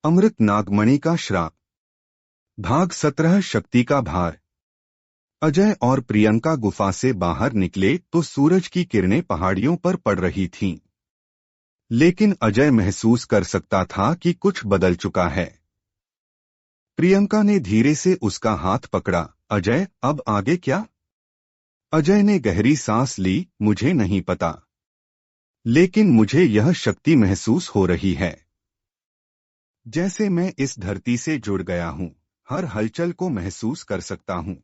अमृत नागमणि का श्राप। भाग 17 शक्ति का भार। अजय और प्रियंका गुफा से बाहर निकले तो सूरज की किरणें पहाड़ियों पर पड़ रही थीं। लेकिन अजय महसूस कर सकता था कि कुछ बदल चुका है। प्रियंका ने धीरे से उसका हाथ पकड़ा। अजय, अब आगे क्या? अजय ने गहरी सांस ली। मुझे नहीं पता, लेकिन मुझे यह शक्ति महसूस हो रही है, जैसे मैं इस धरती से जुड़ गया हूं, हर हलचल को महसूस कर सकता हूं।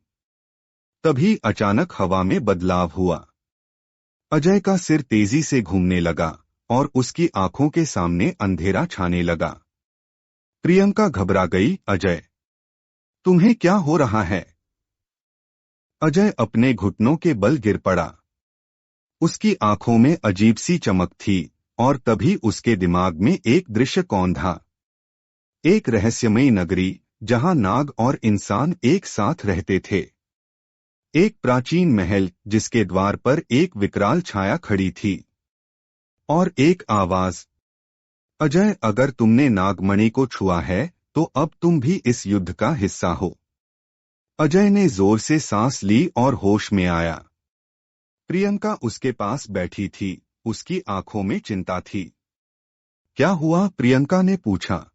तभी अचानक हवा में बदलाव हुआ। अजय का सिर तेजी से घूमने लगा और उसकी आंखों के सामने अंधेरा छाने लगा। प्रियंका घबरा गई। अजय, तुम्हें क्या हो रहा है? अजय अपने घुटनों के बल गिर पड़ा। उसकी आंखों में अजीब सी चमक थी और तभी उसके दिमाग में एक दृश्य कौन था। एक रहस्यमयी नगरी जहां नाग और इंसान एक साथ रहते थे। एक प्राचीन महल जिसके द्वार पर एक विकराल छाया खड़ी थी। और एक आवाज, अजय, अगर तुमने नागमणि को छुआ है तो अब तुम भी इस युद्ध का हिस्सा हो। अजय ने जोर से सांस ली और होश में आया। प्रियंका उसके पास बैठी थी। उसकी आंखों में चिंता थी। क्या हुआ? प्रियंका ने पूछा।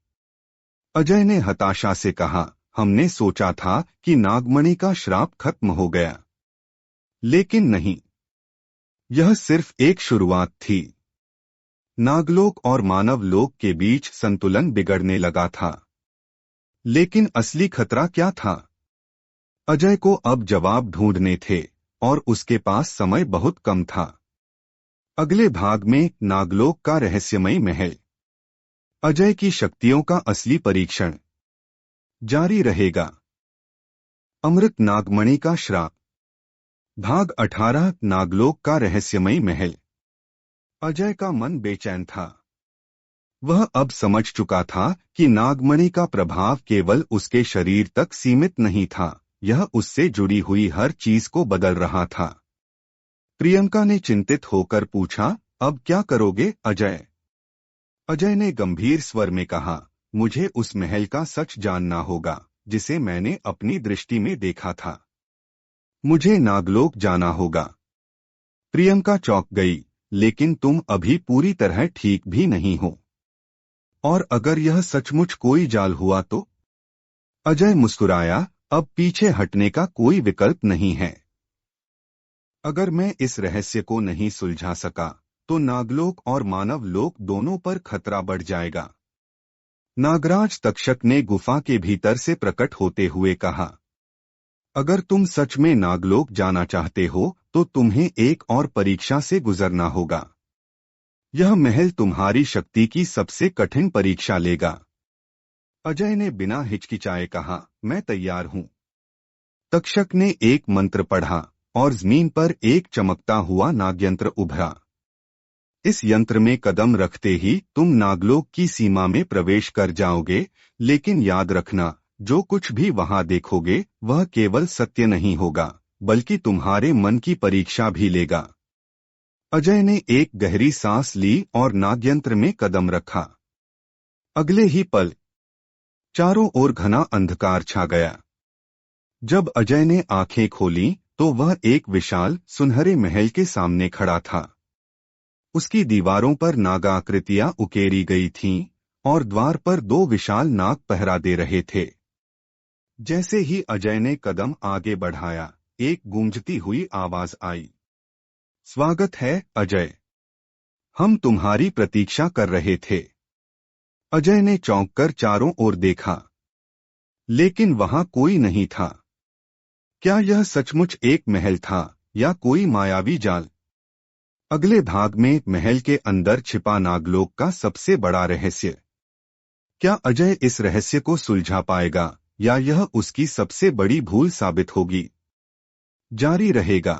अजय ने हताशा से कहा, हमने सोचा था कि नागमणि का श्राप खत्म हो गया, लेकिन नहीं। यह सिर्फ एक शुरुआत थी। नागलोक और मानव लोक के बीच संतुलन बिगड़ने लगा था। लेकिन असली खतरा क्या था? अजय को अब जवाब ढूंढने थे और उसके पास समय बहुत कम था। अगले भाग में नागलोक का रहस्यमयी महल, अजय की शक्तियों का असली परीक्षण जारी रहेगा। अमृत नागमणि का श्राप। भाग 18 नागलोक का रहस्यमयी महल। अजय का मन बेचैन था। वह अब समझ चुका था कि नागमणि का प्रभाव केवल उसके शरीर तक सीमित नहीं था, यह उससे जुड़ी हुई हर चीज को बदल रहा था। प्रियंका ने चिंतित होकर पूछा, अब क्या करोगे अजय? अजय ने गंभीर स्वर में कहा, मुझे उस महल का सच जानना होगा जिसे मैंने अपनी दृष्टि में देखा था। मुझे नागलोक जाना होगा। प्रियंका चौंक गई, लेकिन तुम अभी पूरी तरह ठीक भी नहीं हो। और अगर यह सचमुच कोई जाल हुआ तो? अजय मुस्कुराया, अब पीछे हटने का कोई विकल्प नहीं है। अगर मैं इस रहस्य को नहीं सुलझा सका तो नागलोक और मानव लोक दोनों पर खतरा बढ़ जाएगा। नागराज तक्षक ने गुफा के भीतर से प्रकट होते हुए कहा, अगर तुम सच में नागलोक जाना चाहते हो तो तुम्हें एक और परीक्षा से गुजरना होगा। यह महल तुम्हारी शक्ति की सबसे कठिन परीक्षा लेगा। अजय ने बिना हिचकिचाए कहा, मैं तैयार हूं। तक्षक ने एक मंत्र पढ़ा और जमीन पर एक चमकता हुआ नागयंत्र उभरा। इस यंत्र में कदम रखते ही तुम नागलोक की सीमा में प्रवेश कर जाओगे, लेकिन याद रखना, जो कुछ भी वहां देखोगे वह केवल सत्य नहीं होगा, बल्कि तुम्हारे मन की परीक्षा भी लेगा। अजय ने एक गहरी सांस ली और नागयंत्र में कदम रखा। अगले ही पल चारों ओर घना अंधकार छा गया। जब अजय ने आंखें खोली तो वह एक विशाल सुनहरे महल के सामने खड़ा था। उसकी दीवारों पर नागाकृतियां उकेरी गई थीं और द्वार पर दो विशाल नाग पहरा दे रहे थे। जैसे ही अजय ने कदम आगे बढ़ाया, एक गूंजती हुई आवाज आई, स्वागत है अजय, हम तुम्हारी प्रतीक्षा कर रहे थे। अजय ने चौंककर चारों ओर देखा, लेकिन वहां कोई नहीं था। क्या यह सचमुच एक महल था या कोई मायावी जाल? अगले भाग में महल के अंदर छिपा नागलोक का सबसे बड़ा रहस्य। क्या अजय इस रहस्य को सुलझा पाएगा या यह उसकी सबसे बड़ी भूल साबित होगी? जारी रहेगा।